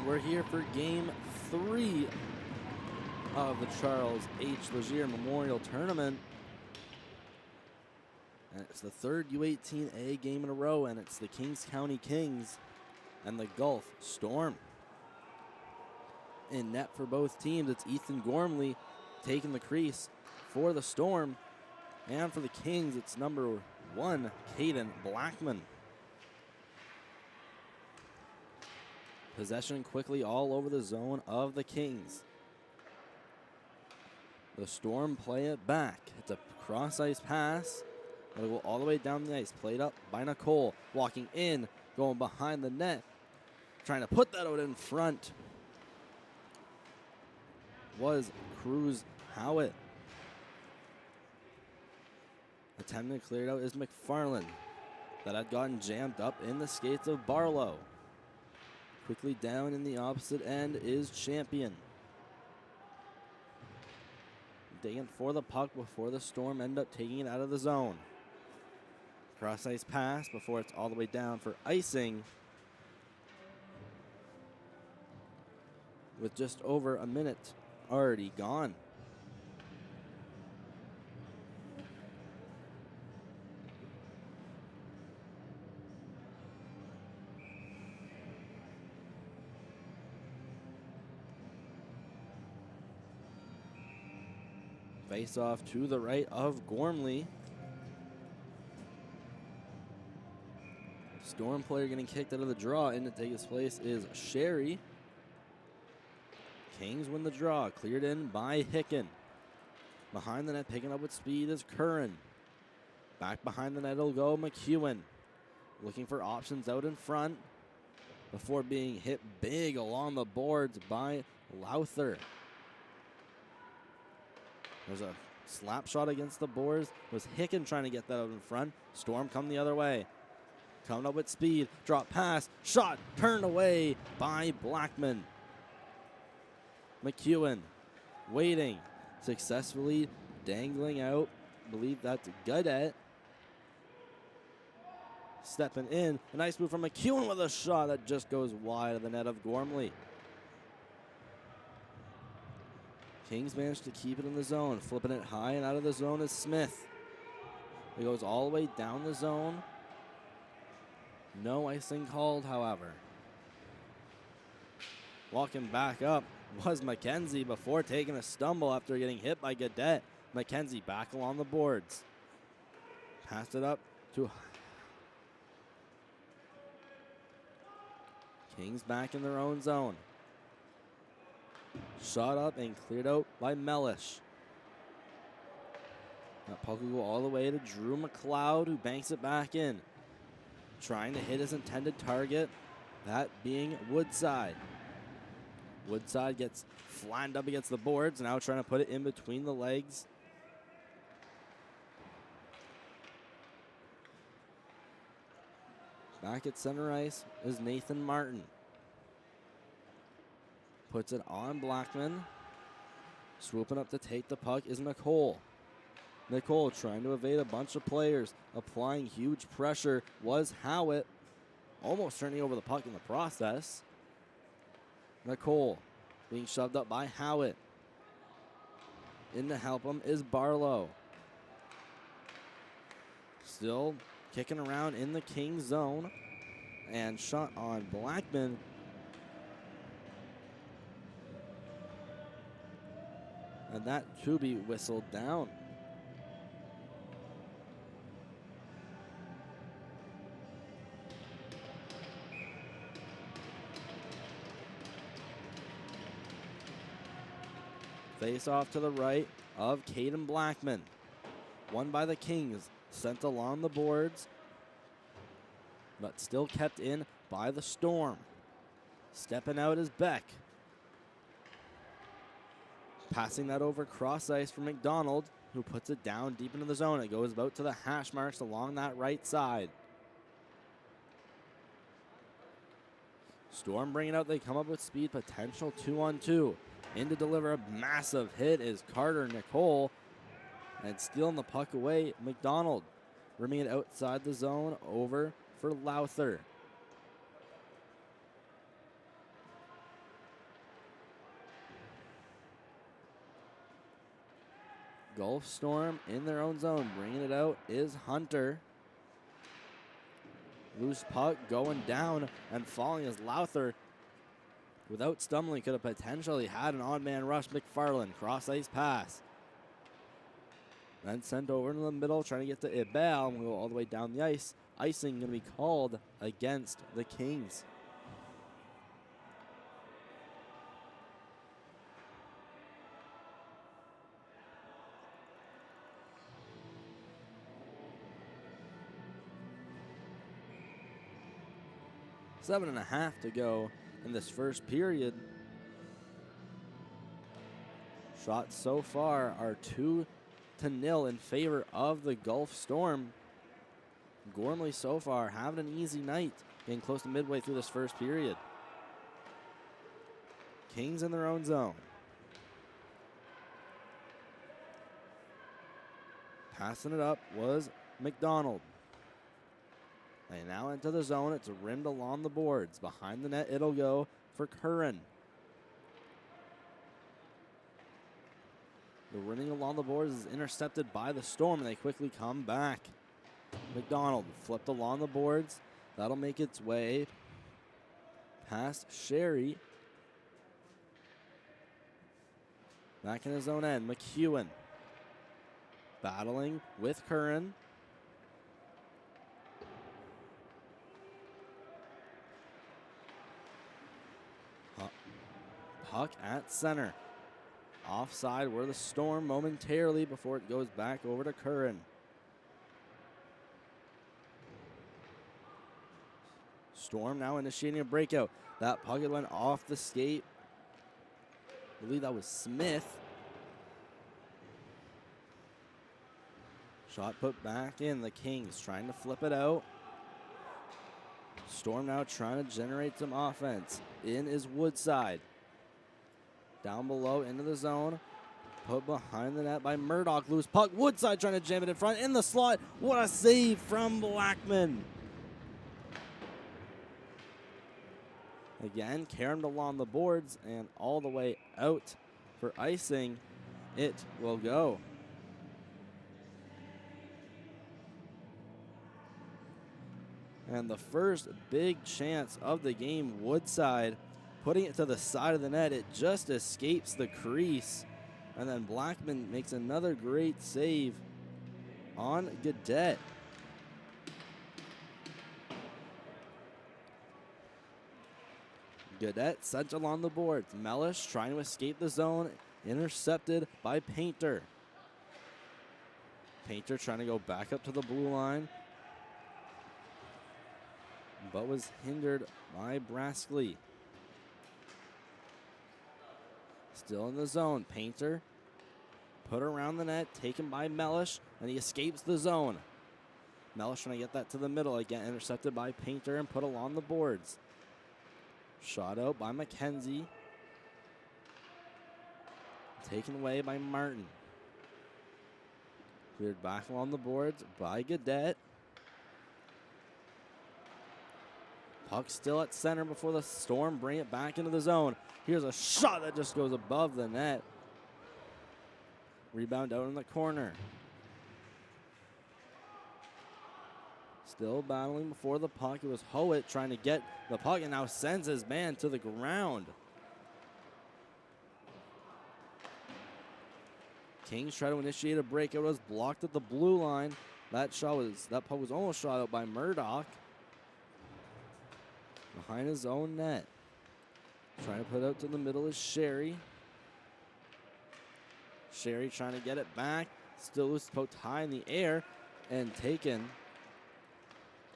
We're here for Game 3 of the Charles H. Legier Memorial Tournament. And it's the third U18A game in a row, and it's the Kings County Kings and the Gulf Storm. In net for both teams, it's Ethan Gormley taking the crease for the Storm. And for the Kings, it's number 1, Caden Blackman. Possession quickly all over the zone of the Kings. The Storm play it back. It's a cross-ice pass. It'll go all the way down the ice. Played up by Nicole. Walking in, going behind the net. Trying to put that out in front was Cruz Howitt. Attempting to clear it out is McFarland. That had gotten jammed up in the skates of Barlow. Quickly down in the opposite end is Champion. Digging for the puck before the Storm end up taking it out of the zone. Cross ice pass before it's all the way down for icing. With just over a minute already gone. Face off to the right of Gormley. Storm player getting kicked out of the draw. In to take his place is Sherry. Kings win the draw. Cleared in by Hicken. Behind the net, picking up with speed is Curran. Back behind the net will go McEwen. Looking for options out in front before being hit big along the boards by Lowther. There's a slap shot against the boards. Was Hicken trying to get that out in front. Storm come the other way. Coming up with speed. Drop pass. Shot turned away by Blackman. McEwen waiting. Successfully dangling out. I believe that's Godet. Stepping in. A nice move from McEwen with a shot that just goes wide of the net of Gormley. Kings managed to keep it in the zone. Flipping it high and out of the zone is Smith. It goes all the way down the zone. No icing called, however. Walking back up was McKenzie before taking a stumble after getting hit by Godet. McKenzie back along the boards. Passed it up to Kings back in their own zone. Shot up and cleared out by Mellish. That puck will go all the way to Drew McLeod, who banks it back in. Trying to hit his intended target, that being Woodside. Woodside gets flattened up against the boards, now trying to put it in between the legs. Back at center ice is Nathan Martin. Puts it on Blackman. Swooping up to take the puck is Nicole. Nicole trying to evade a bunch of players. Applying huge pressure was Howitt. Almost turning over the puck in the process. Nicole being shoved up by Howitt. In to help him is Barlow. Still kicking around in the King zone. And shot on Blackman. And that to be whistled down. Face off to the right of Caden Blackman. Won by the Kings. Sent along the boards. But still kept in by the Storm. Stepping out is Beck. Passing that over cross ice for McDonald, who puts it down deep into the zone. It goes about to the hash marks along that right side. Storm bringing out, they come up with speed, potential 2-on-2. In to deliver a massive hit is Carter Nicole. And stealing the puck away, McDonald. Rimming it outside the zone over for Lowther. Gulf Storm in their own zone. Bringing it out is Hunter. Loose puck going down and falling as Lowther, without stumbling, could have potentially had an odd man rush. McFarland, cross ice pass. Then sent over into the middle, trying to get to Ibel, and we'll go all the way down the ice. Icing going to be called against the Kings. Seven and a half to go in this first period. Shots so far are 2-0 in favor of the Gulf Storm. Gormley so far having an easy night, getting close to midway through this first period. Kings in their own zone. Passing it up was McDonald. They now enter the zone. It's rimmed along the boards. Behind the net, it'll go for Curran. The rimming along the boards is intercepted by the Storm, and they quickly come back. McDonald flipped along the boards. That'll make its way past Sherry. Back in his own end, McEwen battling with Curran. Puck at center. Offside were the Storm momentarily before it goes back over to Curran. Storm now initiating a breakout. That puck went off the skate. I believe that was Smith. Shot put back in. The Kings trying to flip it out. Storm now trying to generate some offense. In is Woodside. Down below into the zone. Put behind the net by Murdoch. Loose puck. Woodside trying to jam it in front. In the slot. What a save from Blackman. Again, caromed along the boards and all the way out for icing. It will go. And the first big chance of the game, Woodside putting it to the side of the net. It just escapes the crease. And then Blackman makes another great save on Gadet. Gadet sent along the boards. Mellish trying to escape the zone. Intercepted by Painter. Painter trying to go back up to the blue line, but was hindered by Braskley. Still in the zone. Painter put around the net, taken by Mellish, and he escapes the zone. Mellish trying to get that to the middle. Again, intercepted by Painter and put along the boards. Shot out by McKenzie. Taken away by Martin. Cleared back along the boards by Gadet. Puck still at center before the Storm bring it back into the zone. Here's a shot that just goes above the net. Rebound out in the corner. Still battling before the puck. It was Howitt trying to get the puck and now sends his man to the ground. Kings try to initiate a break. It was blocked at the blue line. That puck was almost shot out by Murdoch. Behind his own net. Trying to put out to the middle is Sherry. Sherry trying to get it back. Still loose, poked high in the air and taken.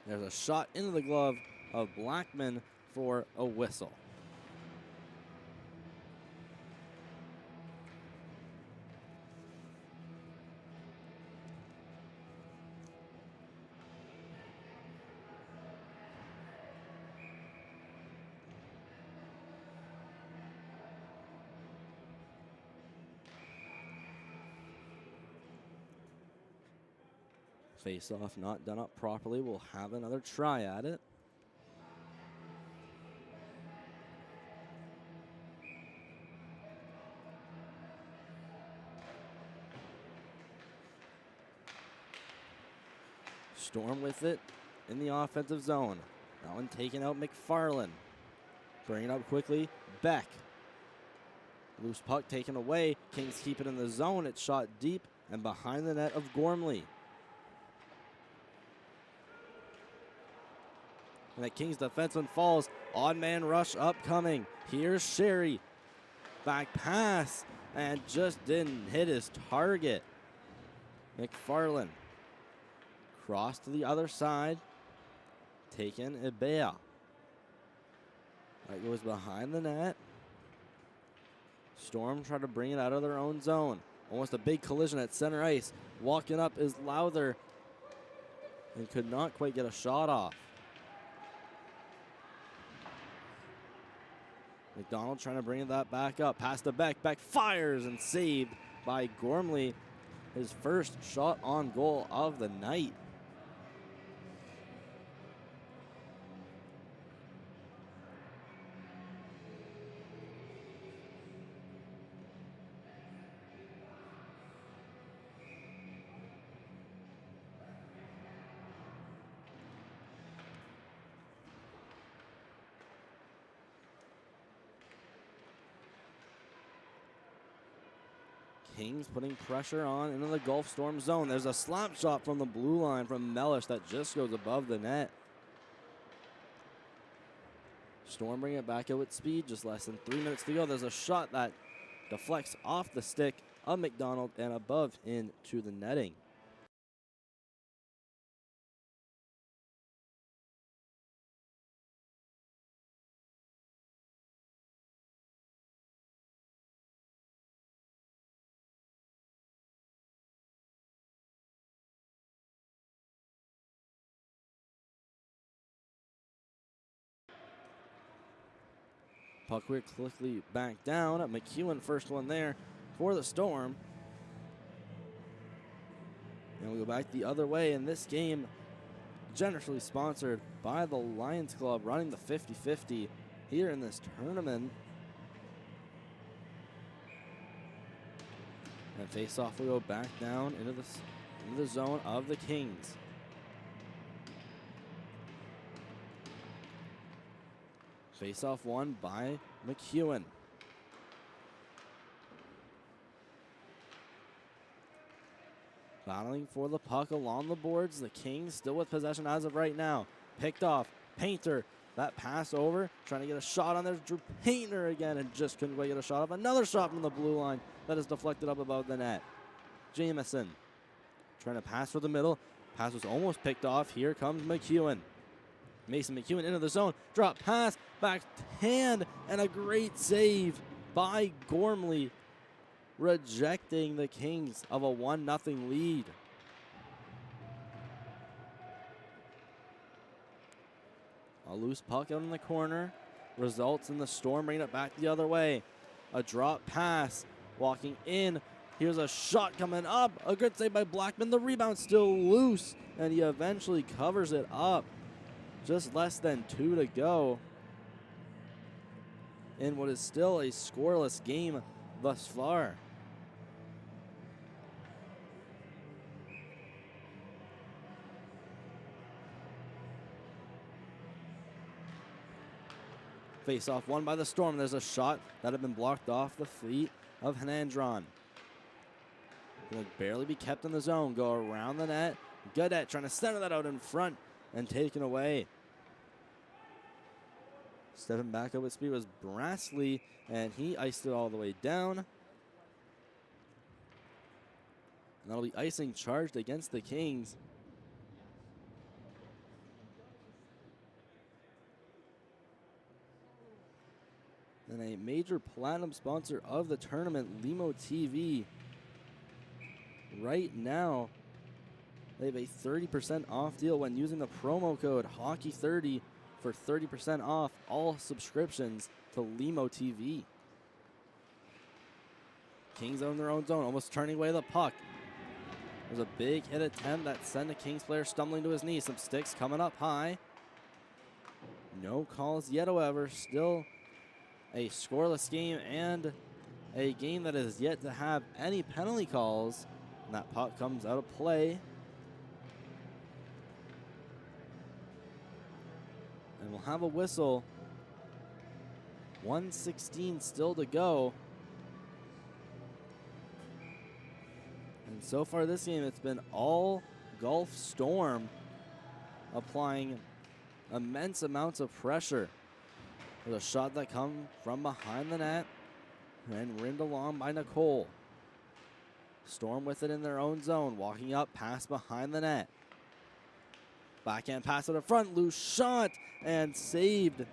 There's a shot into the glove of Blackman for a whistle. Face-off not done up properly. We'll have another try at it. Storm with it in the offensive zone. That one taking out McFarland. Bring it up quickly. Beck. Loose puck taken away. Kings keep it in the zone. It's shot deep and behind the net of Gormley. And the Kings defenseman falls. Odd man rush upcoming. Here's Sherry. Back pass and just didn't hit his target. McFarland. Cross to the other side. Taken Ibea. That goes behind the net. Storm try to bring it out of their own zone. Almost a big collision at center ice. Walking up is Lowther and could not quite get a shot off. McDonald trying to bring that back up. Pass to Beck. Beck fires and saved by Gormley. His first shot on goal of the night. Kings putting pressure on into the Gulf Storm zone. There's a slap shot from the blue line from Mellish that just goes above the net. Storm bring it back out with speed. Just less than 3 minutes to go. There's a shot that deflects off the stick of McDonald and above into the netting. Puck quickly back down. McEwen first one there for the Storm. And we go back the other way in this game, generously sponsored by the Lions Club, running the 50-50 here in this tournament. And face-off will go back down into the zone of the Kings. Face-off won by McEwen. Battling for the puck along the boards. The Kings still with possession as of right now. Picked off. Painter. That pass over. Trying to get a shot on there. Drew Painter again and just couldn't quite get a shot off. Another shot from the blue line that is deflected up above the net. Jamison trying to pass for the middle. Pass was almost picked off. Here comes McEwen. Mason McEwen into the zone. Drop pass. Backhand. And a great save by Gormley, rejecting the Kings of a 1-0 lead. A loose puck out in the corner results in the Storm bringing it back the other way. A drop pass. Walking in. Here's a shot coming up. A good save by Blackman. The rebound still loose. And he eventually covers it up. Just less than 2 to go in what is still a scoreless game thus far. Face-off won by the Storm. There's a shot that had been blocked off the feet of Henandron. Going to barely be kept in the zone. Go around the net. Godet trying to center that out in front and taken away. Stepping back up with speed was Brassley, and he iced it all the way down. And that'll be icing charged against the Kings. And a major platinum sponsor of the tournament, Limo TV. Right now, they have a 30% off deal when using the promo code HOCKEY30 for 30% off all subscriptions to Limo TV. Kings own their own zone, almost turning away the puck. There's a big hit attempt that sent a Kings player stumbling to his knees. Some sticks coming up high. No calls yet, however. Still a scoreless game and a game that is yet to have any penalty calls. And that puck comes out of play. have a whistle. 1:16 still to go. And so far this game, it's been all Gulf Storm applying immense amounts of pressure. With a shot that comes from behind the net and rimmed along by Nicole. Storm with it in their own zone, walking up, pass behind the net. Backhand pass to the front, loose shot, and saved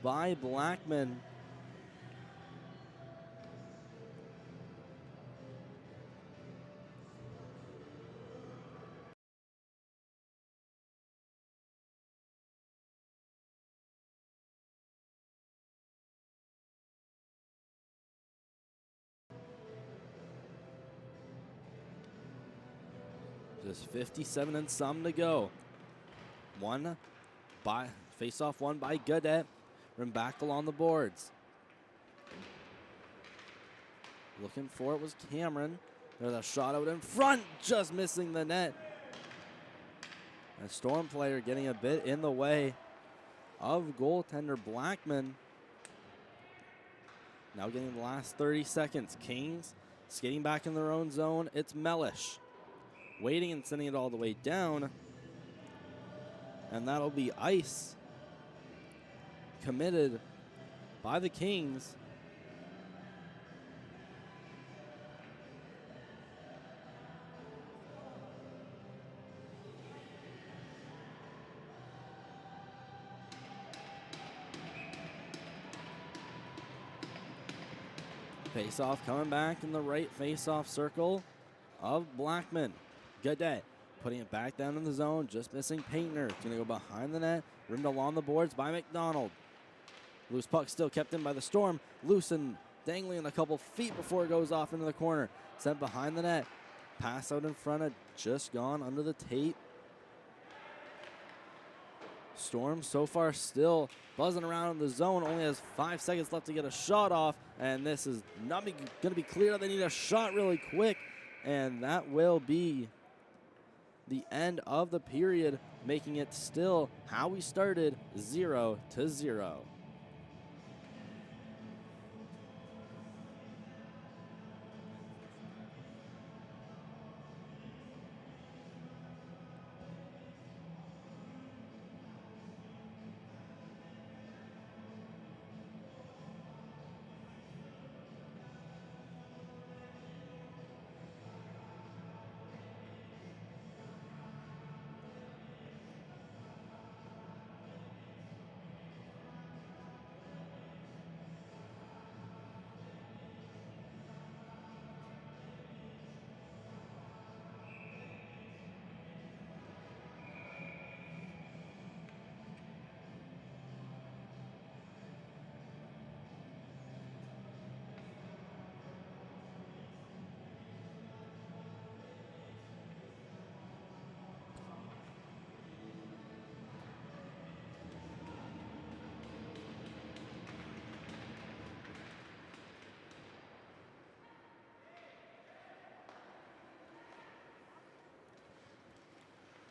by Blackman. Just 57 and some to go. Face-off won by Godet. Rim back along the boards. Looking for it was Cameron. There's a shot out in front, just missing the net. A Storm player getting a bit in the way of goaltender Blackman. Now getting the last 30 seconds. Kings skating back in their own zone. It's Mellish. Waiting and sending it all the way down. And that'll be ice committed by the Kings. Face-off coming back in the right face-off circle of Blackman. Godet putting it back down in the zone, just missing Paintner. It's going to go behind the net, rimmed along the boards by McDonald. Loose puck still kept in by the Storm. Loose and dangling a couple feet before it goes off into the corner. Sent behind the net. Pass out in front of, just gone under the tape. Storm so far still buzzing around in the zone. Only has 5 seconds left to get a shot off. And this is not going to be clear. They need a shot really quick. And that will be the end of the period, making it still how we started, 0-0.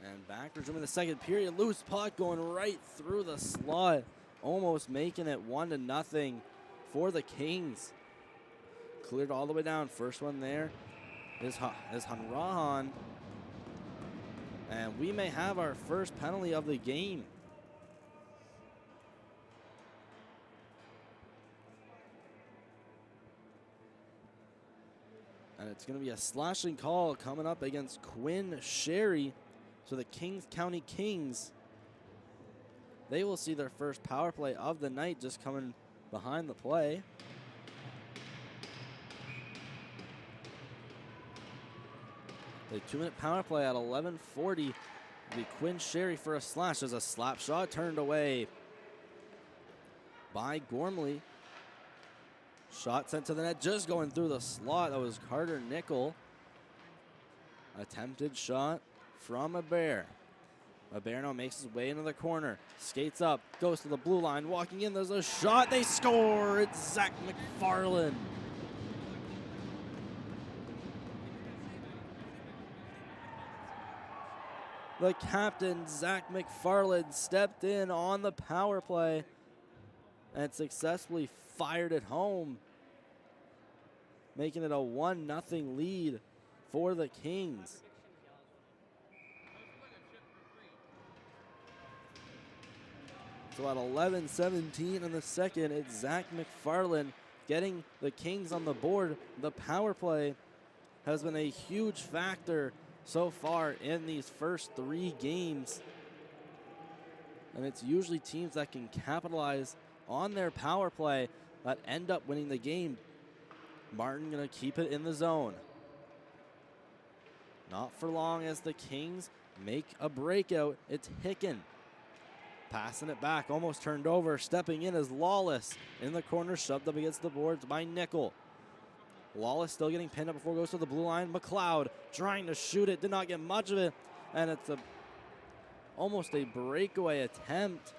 And back resuming the second period. Loose puck going right through the slot. Almost making it 1-0 for the Kings. Cleared all the way down. First one there is Hanrahan. And we may have our first penalty of the game. And it's going to be a slashing call coming up against Quinn Sherry. So the Kings County Kings, they will see their first power play of the night just coming behind the play. The 2-minute power play at 11:40 will be Quinn Sherry for a slash as a slap shot turned away by Gormley. Shot sent to the net, just going through the slot. That was Carter Nickel. Attempted shot from Bear now makes his way into the corner. Skates up, goes to the blue line, walking in. There's a shot. They score. It's Zach McFarland. The captain, Zach McFarland, stepped in on the power play and successfully fired it home, making it a 1-0 lead for the Kings. So at 11:17 in the second, it's Zach McFarland getting the Kings on the board. The power play has been a huge factor so far in these first 3 games. And it's usually teams that can capitalize on their power play that end up winning the game. Martin gonna keep it in the zone. Not for long as the Kings make a breakout. It's Hicken. Passing it back, almost turned over. Stepping in is Lawless. In the corner, shoved up against the boards by Nickel. Lawless still getting pinned up before it goes to the blue line. McLeod trying to shoot it, did not get much of it. And it's almost a breakaway attempt.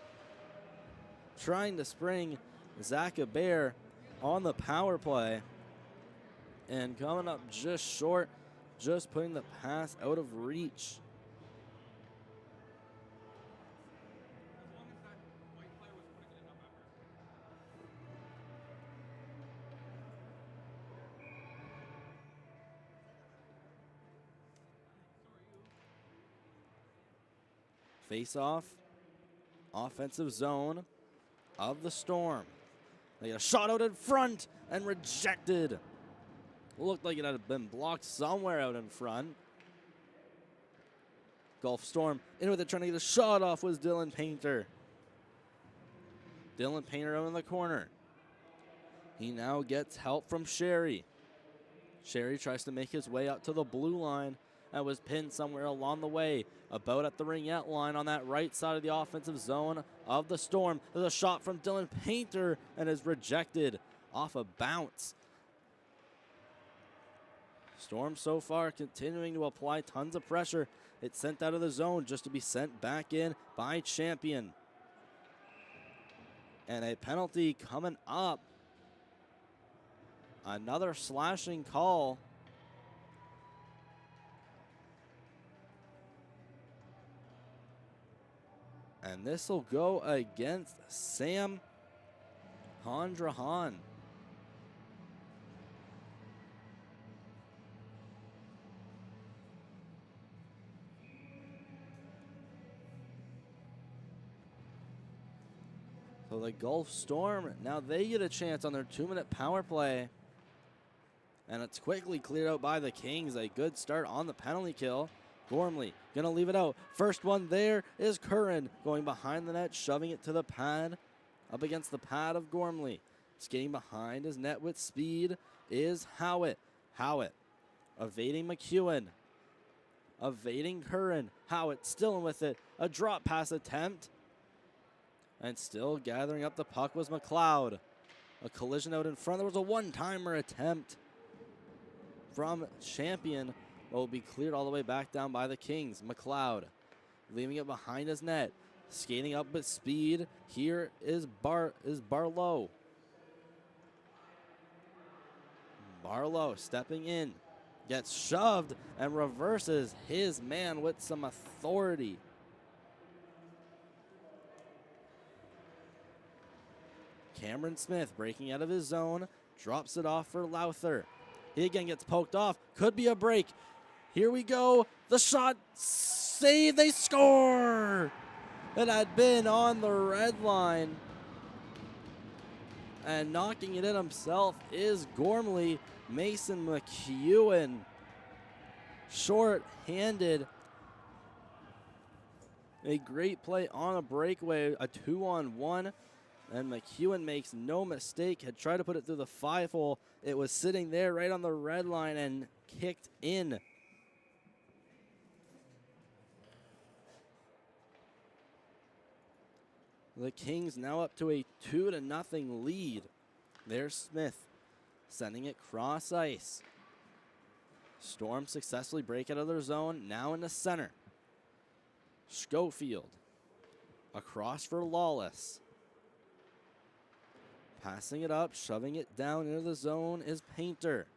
Trying to spring Zach Bear on the power play. And coming up just short, just putting the pass out of reach. Face-off, offensive zone of the Storm. They get a shot out in front and rejected. Looked like it had been blocked somewhere out in front. Gulf Storm in with it, trying to get a shot off was Dylan Painter. Dylan Painter out in the corner. He now gets help from Sherry. Sherry tries to make his way up to the blue line and was pinned somewhere along the way, about at the ringette line on that right side of the offensive zone of the Storm. There's a shot from Dylan Painter and is rejected off a bounce. Storm so far continuing to apply tons of pressure. It's sent out of the zone just to be sent back in by Champion. And a penalty coming up. Another slashing call. And this will go against Sam Hondrahan. So the Gulf Storm, now they get a chance on their 2-minute power play. And it's quickly cleared out by the Kings. A good start on the penalty kill. Gormley gonna leave it out. First one there is Curran going behind the net, shoving it to the pad. Up against the pad of Gormley. Skating behind his net with speed is Howitt. Howitt evading McEwen. Evading Curran. Howitt still in with it. A drop pass attempt. And still gathering up the puck was McLeod. A collision out in front. There was a one-timer attempt from Champion. Will be cleared all the way back down by the Kings. McLeod leaving it behind his net. Skating up with speed. Here is Barlow. Barlow stepping in. Gets shoved and reverses his man with some authority. Cameron Smith breaking out of his zone. Drops it off for Lowther. He again gets poked off. Could be a break. Here we go. The shot. Save. They score. It had been on the red line. And knocking it in himself is Gormley. Mason McEwen. Short-handed. A great play on a breakaway. A 2-on-1. And McEwen makes no mistake. Had tried to put it through the 5-hole. It was sitting there right on the red line and kicked in. The Kings now up to a 2-0 lead. There's Smith sending it cross ice. Storm successfully break out of their zone. Now in the center. Schofield across for Lawless. Passing it up, shoving it down into the zone is Painter.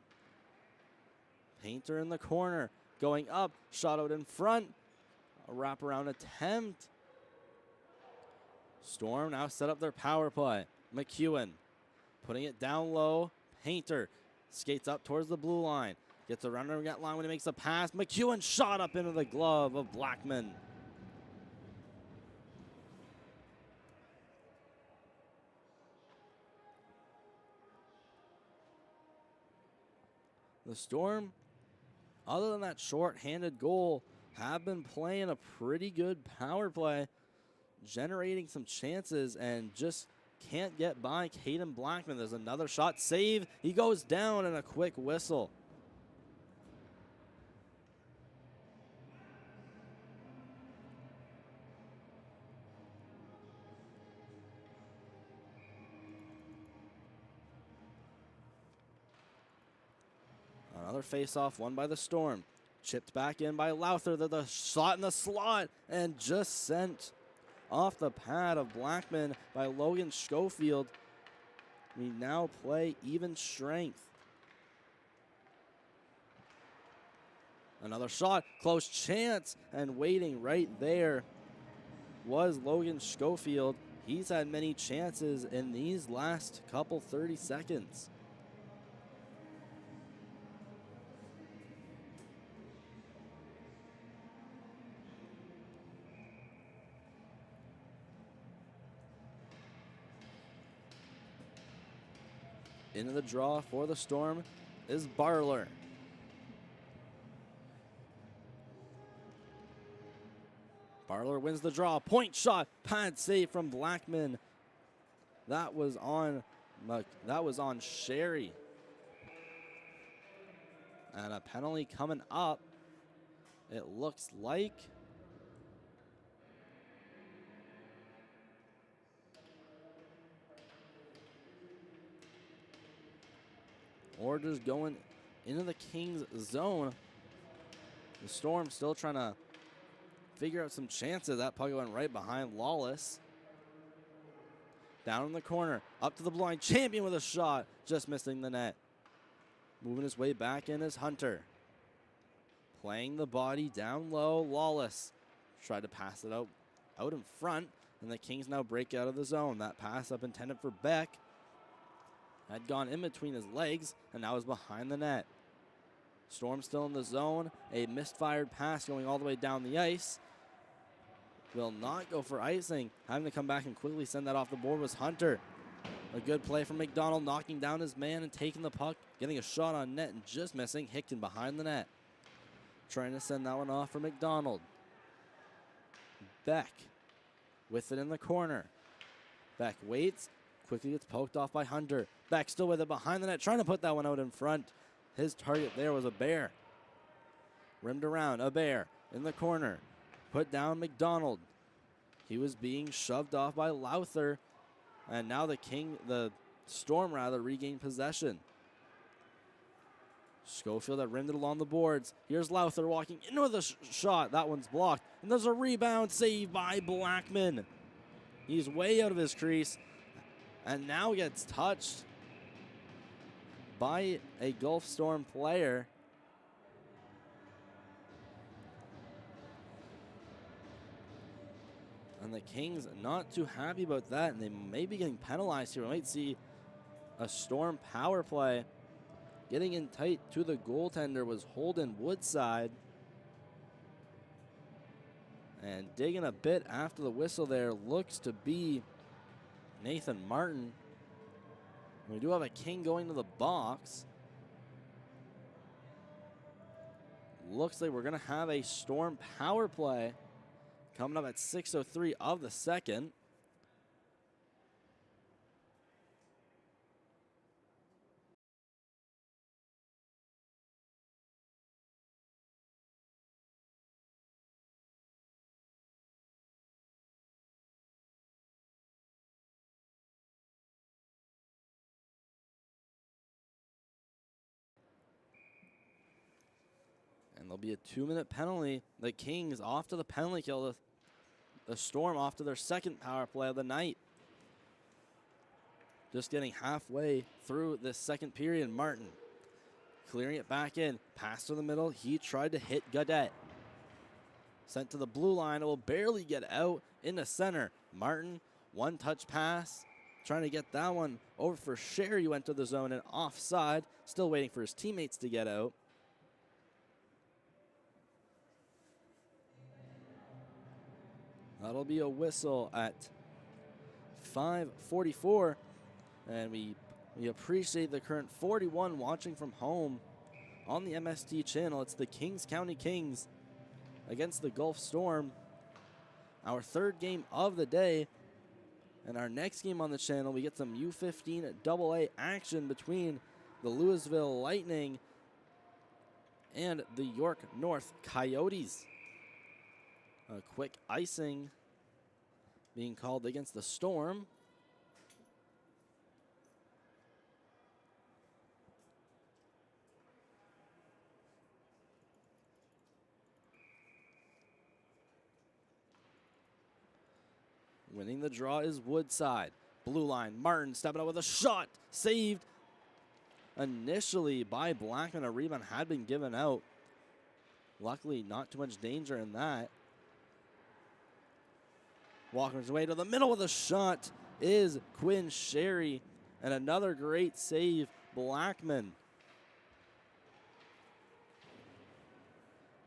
Painter in the corner. Going up, shot out in front. A wraparound attempt. Storm now set up their power play. McEwen putting it down low. Painter skates up towards the blue line. Gets around the net line when he makes a pass. McEwen shot up into the glove of Blackman. The Storm, other than that short-handed goal, have been playing a pretty good power play, generating some chances and just can't get by Caden Blackman. There's another shot, save. He goes down and a quick whistle. Another face-off won by the Storm. Chipped back in by Lowther. The shot in the slot and just sent off the pad of Blackman by Logan Schofield. We now play even strength. Another shot, close chance, and waiting right there was Logan Schofield. He's had many chances in these last couple 30 seconds. Into the draw for the Storm is Barler. Barler wins the draw. Point shot. Pad save from Blackman. That was on Sherry. And a penalty coming up. It looks like. Or just going into the Kings zone. The Storm still trying to figure out some chances. That puck went right behind Lawless. Down in the corner, up to the blind. Champion with a shot, just missing the net. Moving his way back in is Hunter. Playing the body down low. Lawless tried to pass it out in front, and the Kings now break out of the zone. That pass up intended for Beck had gone in between his legs, and now is behind the net. Storm still in the zone. A misfired pass going all the way down the ice. Will not go for icing. Having to come back and quickly send that off the board was Hunter. A good play from McDonald, knocking down his man and taking the puck, getting a shot on net and just missing. Hickton behind the net. Trying to send that one off for McDonald. Beck with it in the corner. Beck waits. Quickly gets poked off by Hunter. Beck still with it behind the net, trying to put that one out in front. His target there was a bear. Rimmed around, a bear in the corner. Put down McDonald. He was being shoved off by Lowther. And now the Storm regained possession. Schofield had rimmed it along the boards. Here's Lowther walking into the shot. That one's blocked. And there's a rebound save by Blackman. He's way out of his crease. And now gets touched by a Gulf Storm player. And the Kings not too happy about that, and they may be getting penalized here. We might see a Storm power play. Getting in tight to the goaltender was Holden Woodside. And digging a bit after the whistle there looks to be Nathan Martin. We do have a King going to the box. Looks like we're going to have a Storm power play coming up at 6:03 of the second. And there'll be a 2-minute penalty. The Kings off to the penalty kill. The Storm off to their second power play of the night. Just getting halfway through this second period. Martin clearing it back in. Pass to the middle. He tried to hit Gaudette. Sent to the blue line. It will barely get out into center. Martin, one-touch pass. Trying to get that one over for Sherry, who went to the zone and offside. Still waiting for his teammates to get out. That'll be a whistle at 5:44. And we appreciate the current 41 watching from home on the MST channel. It's the Kings County Kings against the Gulf Storm. Our third game of the day. And our next game on the channel, we get some U15 AA action between the Louisville Lightning and the York North Coyotes. A quick icing being called against the Storm. Winning the draw is Woodside. Blue line, Martin stepping up with a shot. Saved initially by Blackman. A rebound had been given out. Luckily, not too much danger in that. Walking his way to the middle with a shot is Quinn Sherry. And another great save, Blackman.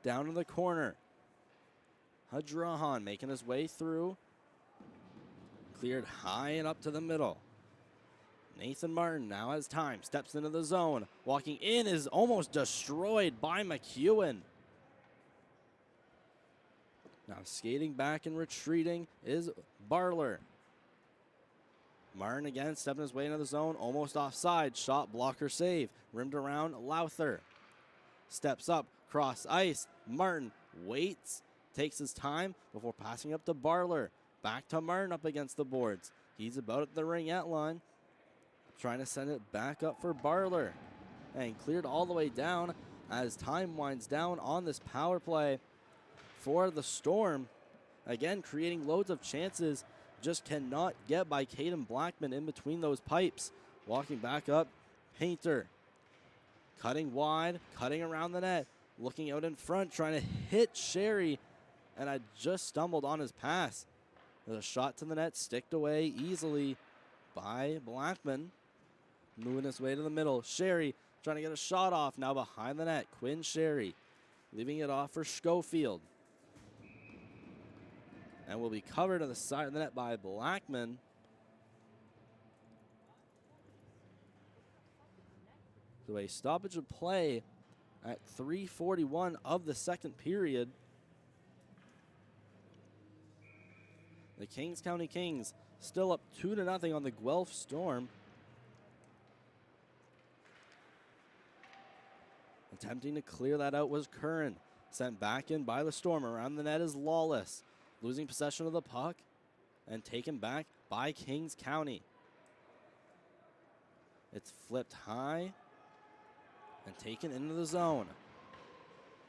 Down in the corner. Hadrahan making his way through. Cleared high and up to the middle. Nathan Martin now has time. Steps into the zone. Walking in is almost destroyed by McEwen. Now skating back and retreating is Barler. Martin again stepping his way into the zone. Almost offside. Shot blocker save. Rimmed around Lowther. Steps up. Cross ice. Martin waits. Takes his time before passing up to Barler. Back to Martin up against the boards. He's about at the ringette line. Trying to send it back up for Barler. And cleared all the way down as time winds down on this power play for the Storm. Again, creating loads of chances. Just cannot get by Caden Blackman in between those pipes. Walking back up, Painter. Cutting wide, cutting around the net. Looking out in front, trying to hit Sherry. And I just stumbled on his pass. There's a shot to the net, sticked away easily by Blackman. Moving his way to the middle. Sherry trying to get a shot off. Now behind the net, Quinn Sherry. Leaving it off for Schofield. And will be covered on the side of the net by Blackman. So a stoppage of play at 3:41 of the second period. The Kings County Kings still up 2-0 on the Guelph Storm. Attempting to clear that out was Curran. Sent back in by the Storm. Around the net is Lawless. Losing possession of the puck and taken back by Kings County. It's flipped high and taken into the zone.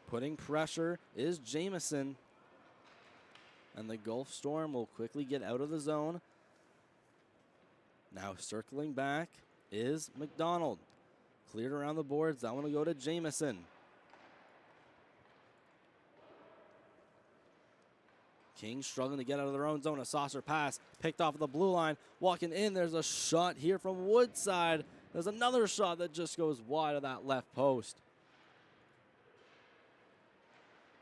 Putting pressure is Jamison. And the Gulf Storm will quickly get out of the zone. Now circling back is McDonald. Cleared around the boards. That one will go to Jamison. Kings struggling to get out of their own zone. A saucer pass picked off the blue line. Walking in, there's a shot here from Woodside. There's another shot that just goes wide of that left post.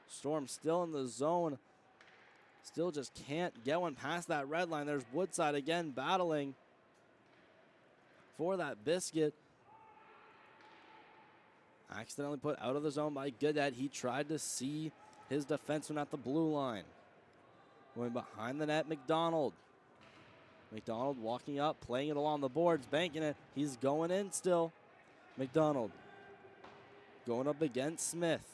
Storm still in the zone. Still just can't get one past that red line. There's Woodside again battling for that biscuit. Accidentally put out of the zone by Goodette. He tried to see his defenseman at the blue line. Going behind the net, McDonald. McDonald walking up, playing it along the boards, banking it. He's going in still. McDonald going up against Smith.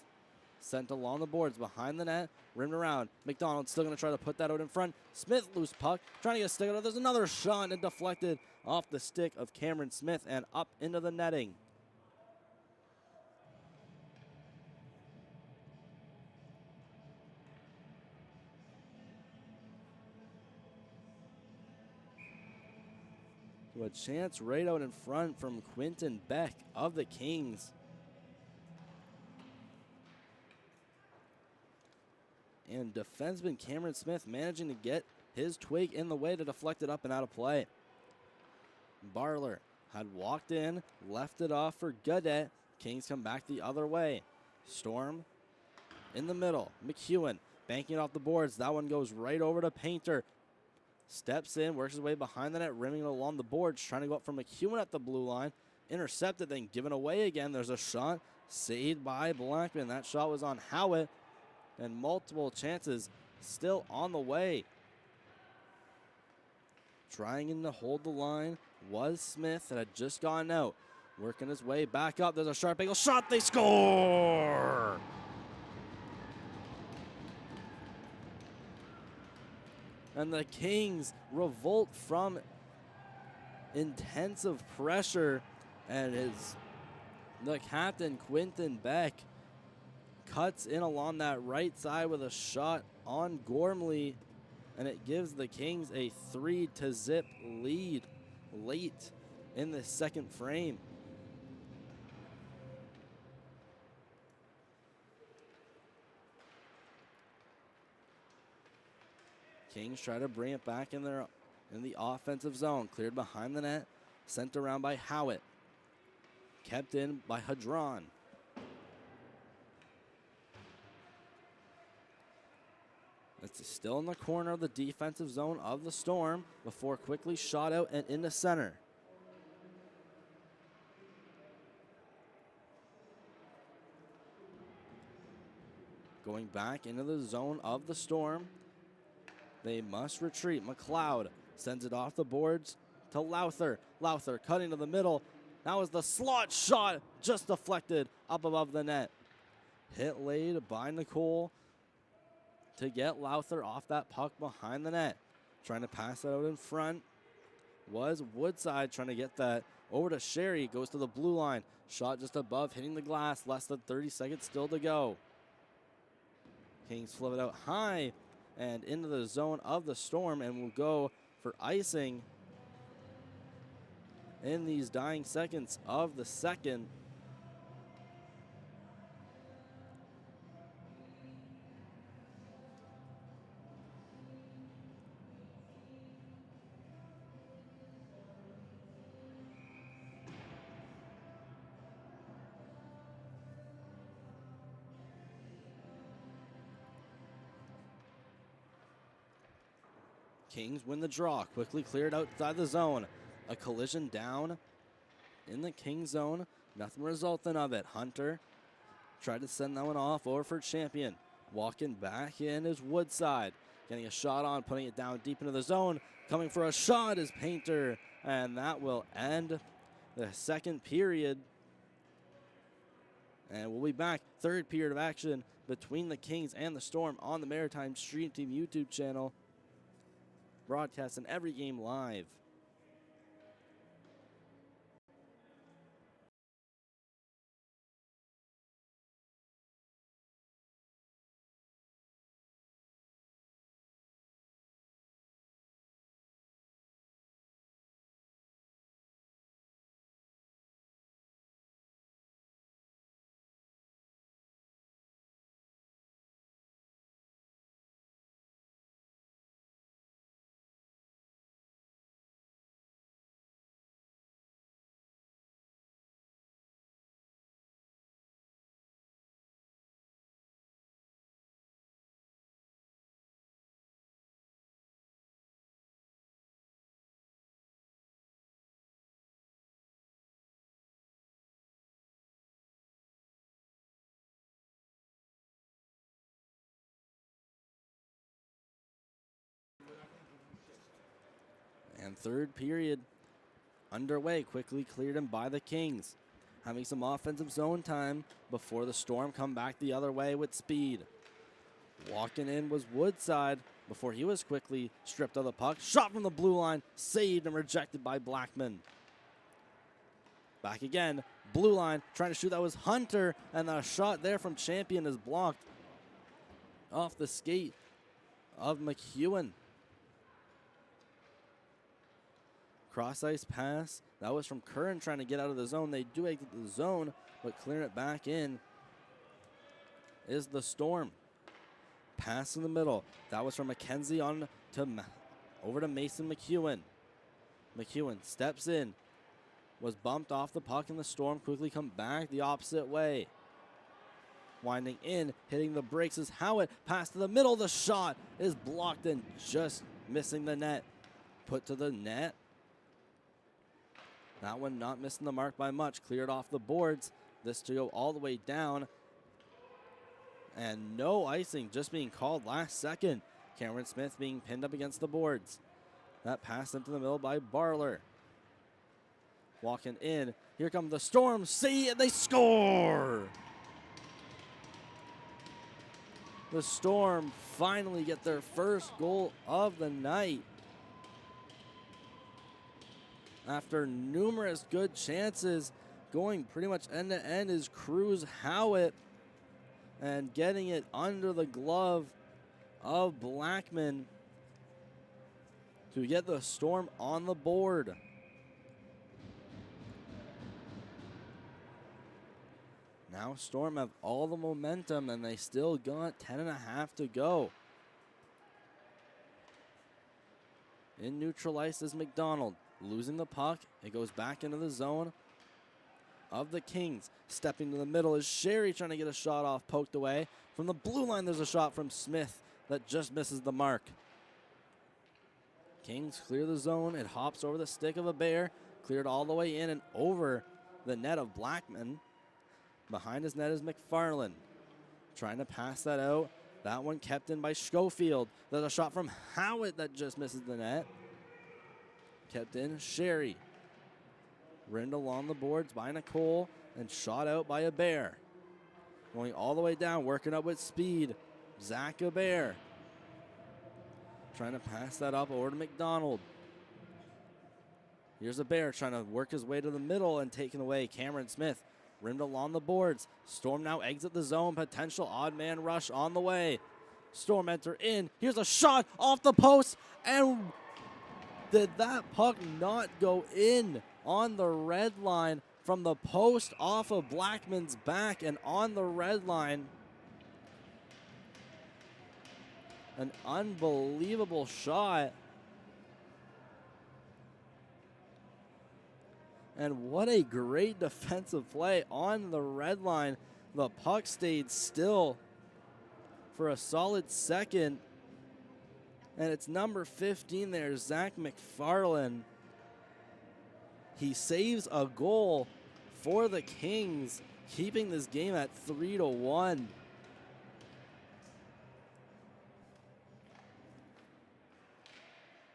Sent along the boards behind the net, rimmed around. McDonald still going to try to put that out in front. Smith, loose puck, trying to get a stick out. There's another shot and deflected off the stick of Cameron Smith and up into the netting. So a chance right out in front from Quinton Beck of the Kings. and defenseman Cameron Smith managing to get his twig in the way to deflect it up and out of play. Barler had walked in, left it off for Godet. Kings come back the other way. Storm in the middle. McEwen banking off the boards. That one goes right over to Painter. Steps in, works his way behind the net, rimming it along the boards, trying to go up for McEwen at the blue line. Intercepted, then given away again. There's a shot saved by Blackman. That shot was on Howitt, and multiple chances still on the way. Trying in to hold the line was Smith that had just gone out. Working his way back up. There's a sharp angle shot. They score! And the Kings revolt from intensive pressure, and the captain, Quinton Beck, cuts in along that right side with a shot on Gormley, and it gives the Kings a 3-0 lead late in the second frame. Kings try to bring it back in the offensive zone. Cleared behind the net, sent around by Howitt. Kept in by Hadron. It's still in the corner of the defensive zone of the Storm before quickly shot out and into center. Going back into the zone of the Storm. They must retreat. McLeod sends it off the boards to Lowther. Lowther cutting to the middle. That was the slot shot, just deflected up above the net. Hit laid by Nicole to get Lowther off that puck behind the net. Trying to pass it out in front was Woodside, trying to get that over to Sherry. Goes to the blue line. Shot just above, hitting the glass. Less than 30 seconds still to go. Kings flip it out high and into the zone of the Storm, and will go for icing in these dying seconds of the second. Kings win the draw, quickly cleared outside the zone. A collision down in the Kings zone, nothing resulting of it. Hunter tried to send that one off over for Champion. Walking back in is Woodside, getting a shot on, putting it down deep into the zone. Coming for a shot is Painter, and that will end the second period. And we'll be back, third period of action between the Kings and the Storm on the Maritime Stream Team YouTube channel. Broadcasting every game live. And third period underway, quickly cleared in by the Kings. Having some offensive zone time before the Storm come back the other way with speed. Walking in was Woodside before he was quickly stripped of the puck. Shot from the blue line, saved and rejected by Blackman. Back again, blue line, trying to shoot. That was Hunter, and the shot there from Champion is blocked off the skate of McEwen. Cross ice pass. That was from Curran trying to get out of the zone. They do exit the zone, but clearing it back in is the Storm. Pass in the middle. That was from Mackenzie on to over to Mason McEwen. McEwen steps in. Was bumped off the puck, and the Storm quickly come back the opposite way. Winding in, hitting the brakes is Howitt. Pass to the middle. The shot is blocked and just missing the net. Put to the net. That one not missing the mark by much. Cleared off the boards. This to go all the way down. And no icing, just being called last second. Cameron Smith being pinned up against the boards. That pass into the middle by Barler. Walking in. Here come the Storm. See it, they score! The Storm finally get their first goal of the night. After numerous good chances, going pretty much end to end is Cruz Howitt and getting it under the glove of Blackman to get the Storm on the board. Now Storm have all the momentum, and they still got 10.5 to go. In neutral ice is McDonald. Losing the puck. It goes back into the zone of the Kings. Stepping to the middle is Sherry trying to get a shot off, poked away. From the blue line, there's a shot from Smith that just misses the mark. Kings clear the zone. It hops over the stick of a Bear. Cleared all the way in and over the net of Blackman. Behind his net is McFarland. Trying to pass that out. That one kept in by Schofield. There's a shot from Howitt that just misses the net. Kept in Sherry. Rimmed along the boards by Nicole and shot out by a Bear. Going all the way down, working up with speed. Zach Bear. Trying to pass that up over to McDonald. Here's a Bear trying to work his way to the middle and taken away. Cameron Smith rimmed along the boards. Storm now exit the zone. Potential odd man rush on the way. Storm enter in. Here's a shot off the post. And did that puck not go in on the red line from the post off of Blackman's back and on the red line? An unbelievable shot. And what a great defensive play on the red line. The puck stayed still for a solid second. And it's number 15 there, Zach McFarland. He saves a goal for the Kings, keeping this game at 3-1.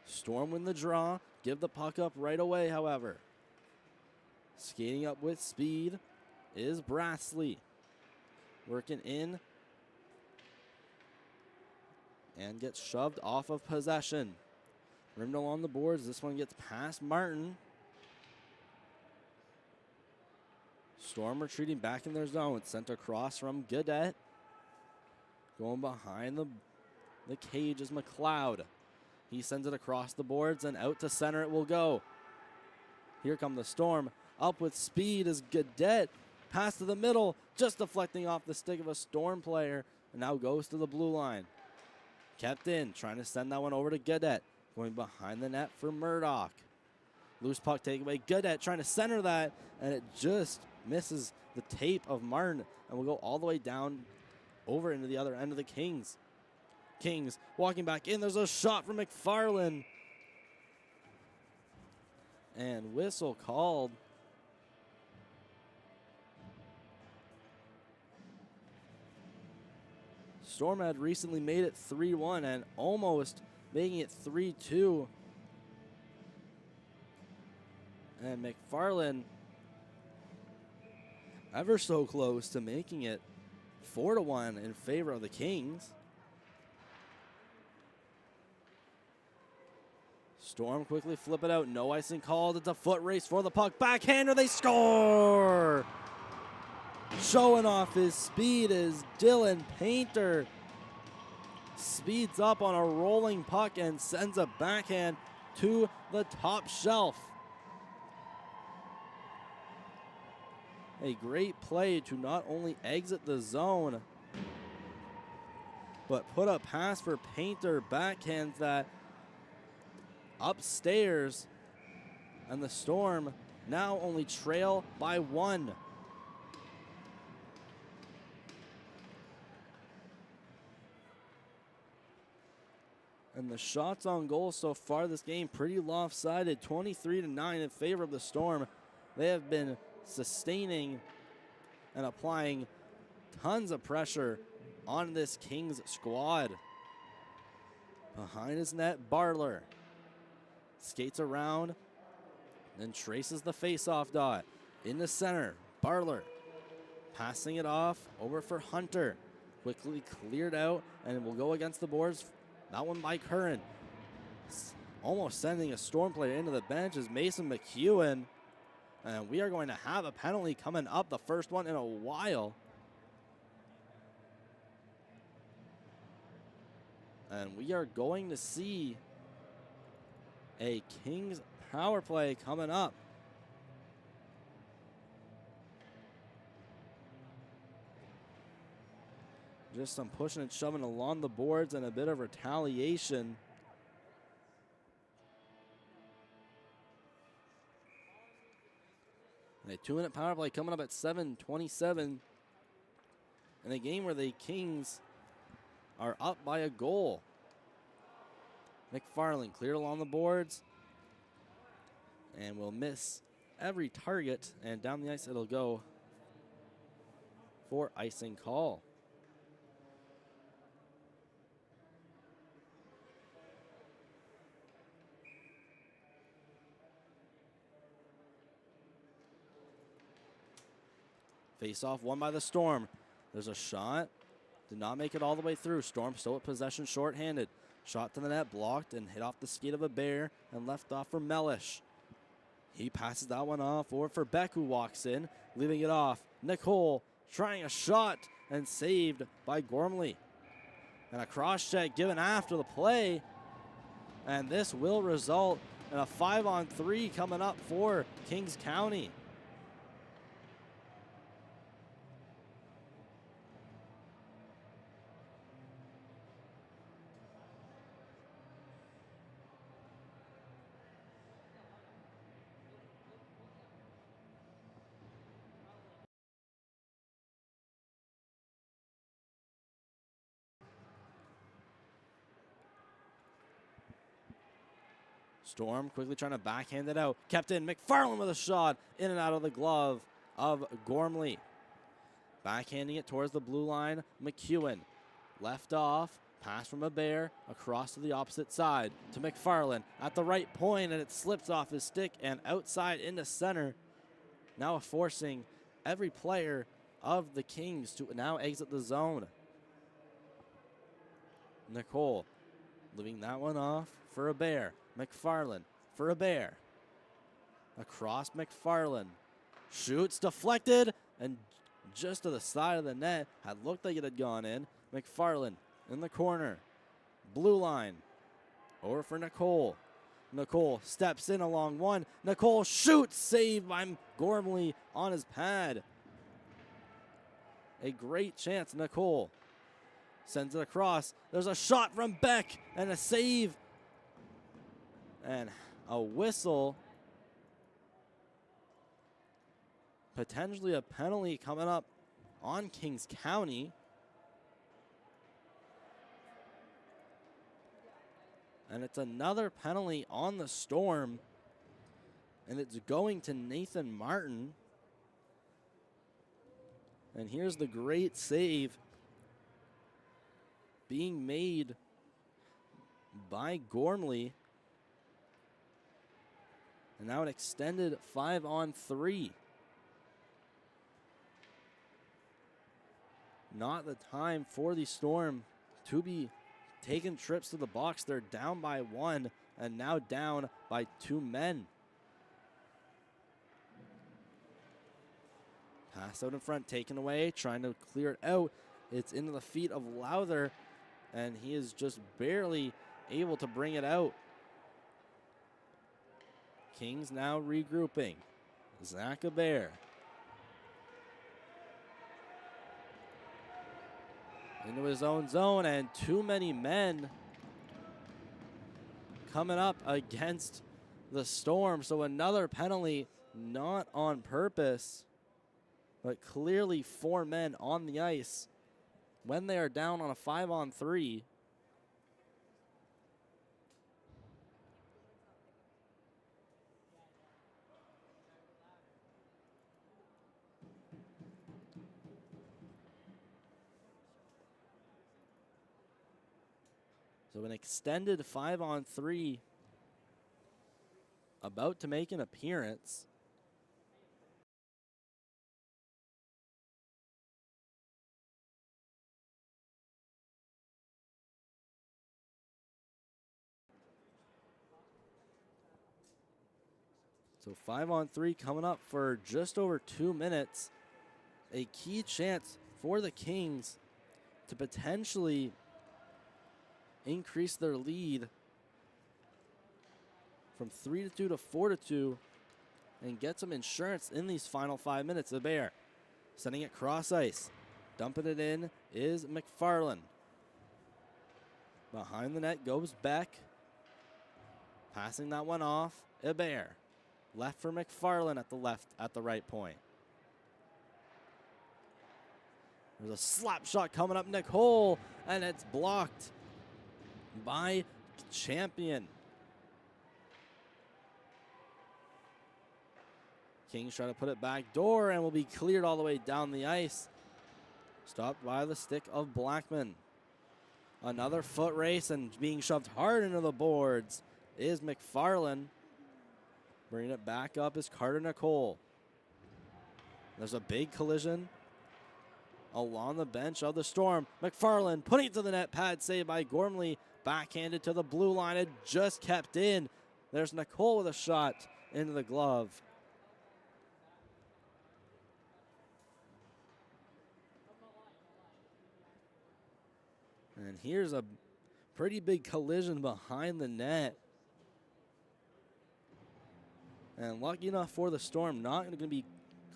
Storm win the draw, give the puck up right away, however. Skating up with speed is Brassley. Working in. And gets shoved off of possession. Rimmed along the boards. This one gets past Martin. Storm retreating back in their zone. Sent across from Gaudette. Going behind the cage is McLeod. He sends it across the boards and out to center it will go. Here come the Storm. Up with speed is Gaudette. Pass to the middle. Just deflecting off the stick of a Storm player. And now goes to the blue line. Kept in. Trying to send that one over to Gaudette. Going behind the net for Murdoch. Loose puck takeaway. Gaudette trying to center that. And it just misses the tape of Martin. And will go all the way down over into the other end of the Kings. Kings walking back in. There's a shot from McFarland. And whistle called. Storm had recently made it 3-1 and almost making it 3-2. And McFarland ever so close to making it 4-1 in favor of the Kings. Storm quickly flip it out. No icing called. It's a foot race for the puck. Backhander, they score! Showing off his speed is Dylan Painter. Speeds up on a rolling puck and sends a backhand to the top shelf. A great play to not only exit the zone, but put a pass for Painter, backhands that upstairs, and the Storm now only trail by 1. And the shots on goal so far this game pretty lopsided, 23-9 in favor of the Storm. They have been sustaining and applying tons of pressure on this Kings squad. Behind his net, Bartler skates around, then traces the face-off dot. In the center, Bartler passing it off over for Hunter. Quickly cleared out and will go against the boards. That one by Curran. Almost sending a Storm player into the bench is Mason McEwen. And we are going to have a penalty coming up, the first one in a while. And we are going to see a Kings power play coming up. Just some pushing and shoving along the boards and a bit of retaliation. A 2-minute power play coming up at 7:27 in a game where the Kings are up by a goal. McFarland cleared along the boards and will miss every target, and down the ice it'll go for icing call. Face-off won by the Storm. There's a shot. Did not make it all the way through. Storm still at possession shorthanded. Shot to the net, blocked and hit off the skate of a bear and left off for Mellish. He passes that one off over for Beck, who walks in, leaving it off. Nicole trying a shot and saved by Gormley. And a cross check given after the play. And this will result in a 5-on-3 coming up for Kings County. Storm quickly trying to backhand it out. Kept in. McFarland with a shot in and out of the glove of Gormley. Backhanding it towards the blue line. McEwen left off. Pass from a bear across to the opposite side to McFarland at the right point, and it slips off his stick and outside into center. Now forcing every player of the Kings to now exit the zone. Nicole leaving that one off for a bear. McFarland for a bear. Across McFarland. Shoots, deflected, and just to the side of the net. Had looked like it had gone in. McFarland in the corner. Blue line. Over for Nicole. Nicole steps in along one. Nicole shoots, saved by Gormley on his pad. A great chance, Nicole. Sends it across. There's a shot from Beck and a save. And a whistle. Potentially a penalty coming up on Kings County. And it's another penalty on the Storm. And it's going to Nathan Martin. And here's the great save being made by Gormley. And now an extended 5-on-3. Not the time for the Storm to be taking trips to the box. They're down by 1 and now down by 2 men. Pass out in front, taken away, trying to clear it out. It's into the feet of Lowther, and he is just barely able to bring it out. Kings now regrouping. Zach Bear into his own zone, and too many men coming up against the Storm. So another penalty, not on purpose, but clearly 4 men on the ice when they are down on a 5-on-3. So an extended 5-on-3 about to make an appearance. So 5-on-3 coming up for just over 2 minutes. A key chance for the Kings to potentially increase their lead from 3-2 to 4-2 and get some insurance in these final 5 minutes. The Bear sending it cross ice. Dumping it in is McFarland. Behind the net goes Beck. Passing that one off. Hebert. Left for McFarland at the right point. There's a slap shot coming up Nicole, and it's blocked by Champion. Kings try to put it back door and will be cleared all the way down the ice. Stopped by the stick of Blackman. Another foot race and being shoved hard into the boards is McFarland. Bringing it back up is Carter Nicole. There's a big collision along the bench of the Storm. McFarland putting it to the net. Pad save by Gormley. Backhanded to the blue line. It just kept in. There's Nicole with a shot into the glove. And here's a pretty big collision behind the net. And lucky enough for the Storm, not going to be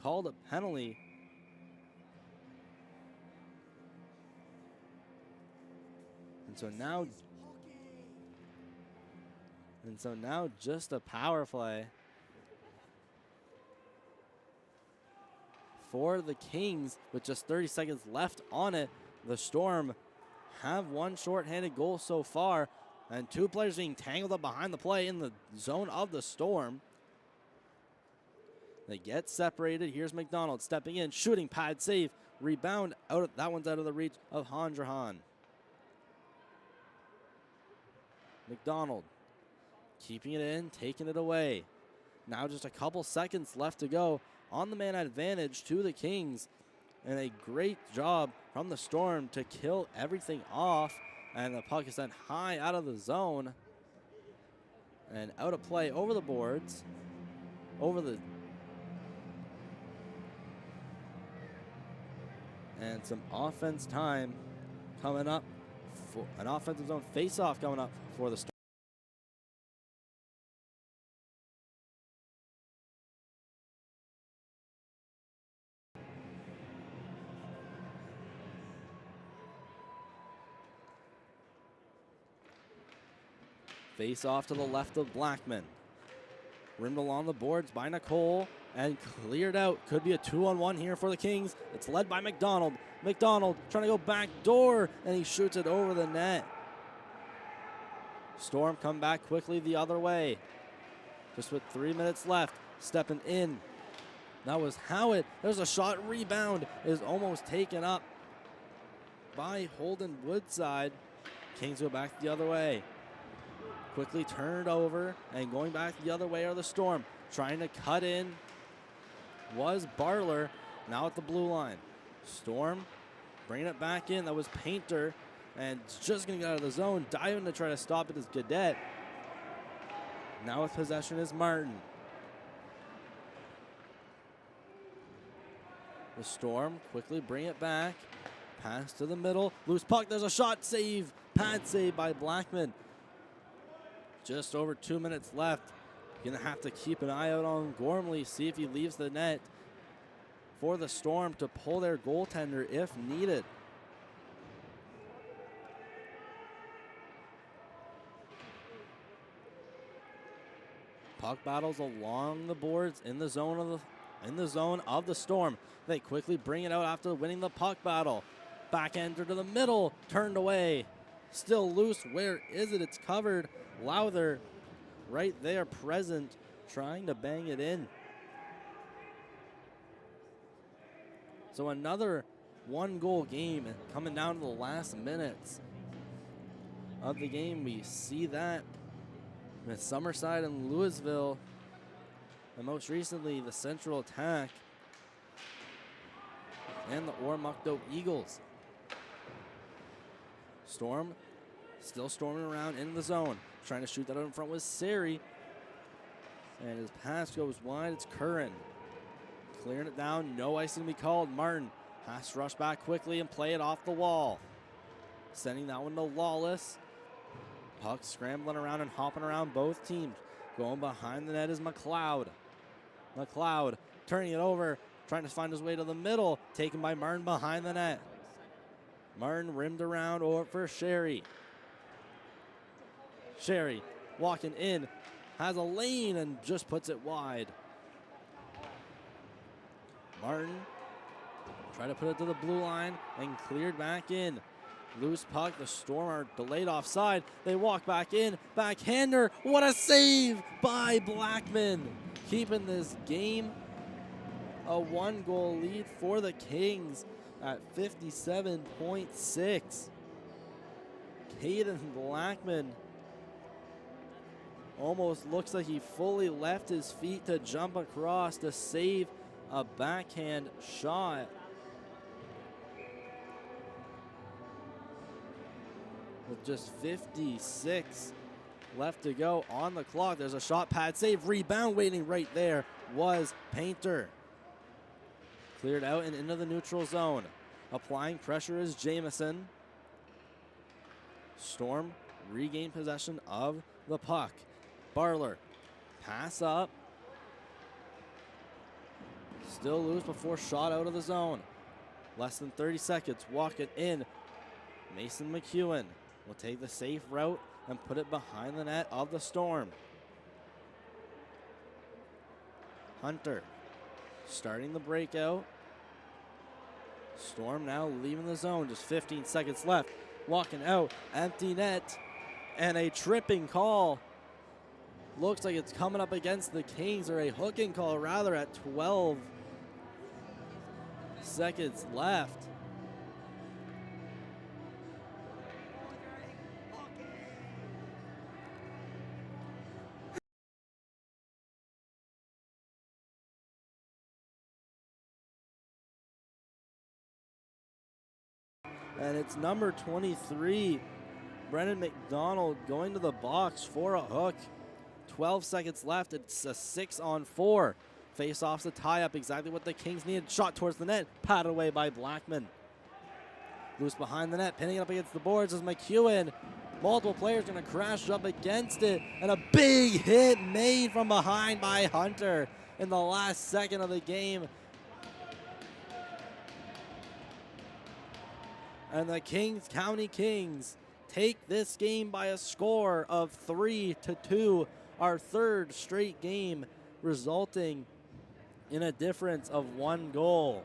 called a penalty. And so now just a power play for the Kings with just 30 seconds left on it. The Storm have one shorthanded goal so far, and 2 players being tangled up behind the play in the zone of the Storm. They get separated. Here's McDonald stepping in, shooting, pad save, rebound out. That one's out of the reach of Handrahan. McDonald keeping it in, taking it away. Now just a couple seconds left to go on the man advantage to the Kings. And a great job from the Storm to kill everything off. And the puck is sent high out of the zone. And out of play over the boards. And some offense time coming up. For an offensive zone face-off coming up for the Storm. Face off to the left of Blackman. Rimmed along the boards by Nicole and cleared out. Could be a 2-on-1 here for the Kings. It's led by McDonald. McDonald trying to go back door, and he shoots it over the net. Storm come back quickly the other way. Just with 3 minutes left, stepping in. That was Howitt. There's a shot. Rebound is almost taken up by Holden Woodside. Kings go back the other way. Quickly turned over, and going back the other way are the Storm. Trying to cut in was Barler, now at the blue line. Storm bringing it back in. That was Painter, and just going to get out of the zone. Diving to try to stop it is Gadet. Now with possession is Martin. The Storm quickly bring it back. Pass to the middle. Loose puck. There's a shot. Save. Pad save by Blackman. Just over 2 minutes left. Gonna have to keep an eye out on Gormley, see if he leaves the net for the Storm to pull their goaltender if needed. puck battles along the boards in the zone of the Storm. They quickly bring it out after winning the puck battle. Backhander to the middle, turned away. Still loose. Where is it? It's covered. Lowther right there present, trying to bang it in. So another one-goal game coming down to the last minutes of the game. We see that with Summerside and Louisville, and most recently the Central Attack and the Oromocto Eagles. Storm still storming around in the zone, trying to shoot that out in front with Sari, and his pass goes wide. It's Curran clearing it down. No icing to be called. Martin has to rush back quickly and play it off the wall, sending that one to Lawless. Puck scrambling around and hopping around both teams. Going behind the net is McLeod. McLeod turning it over, trying to find his way to the middle. Taken by Martin behind the net. Martin rimmed around over for Sherry. Sherry walking in, has a lane and just puts it wide. Martin tried to put it to the blue line and cleared back in. Loose puck, the Storm are delayed offside. They walk back in, backhander. What a save by Blackman, keeping this game a one-goal lead for the Kings at 57.6. Caden Blackman almost looks like he fully left his feet to jump across to save a backhand shot. With just 56 left to go on the clock. There's a shot pad save. Rebound waiting right there was Painter. Cleared out and into the neutral zone. Applying pressure is Jamison. Storm regain possession of the puck. Barler, pass up. Still loose before shot out of the zone. Less than 30 seconds, walk it in. Mason McEwen will take the safe route and put it behind the net of the Storm. Hunter starting the breakout. Storm now leaving the zone, just 15 seconds left. Walking out, empty net, and a tripping call. Looks like it's coming up against the Kings, or a hooking call rather, at 12 seconds left. And it's number 23, Brennan McDonald, going to the box for a hook. 12 seconds left. It's a 6-on-4. Face-off's a tie-up, exactly what the Kings needed. Shot towards the net, patted away by Blackman. Loose behind the net, pinning it up against the boards is McEwen. Multiple players going to crash up against it, and a big hit made from behind by Hunter in the last second of the game. And the County Kings take this game by a score of 3-2, our third straight game, resulting in a difference of 1 goal.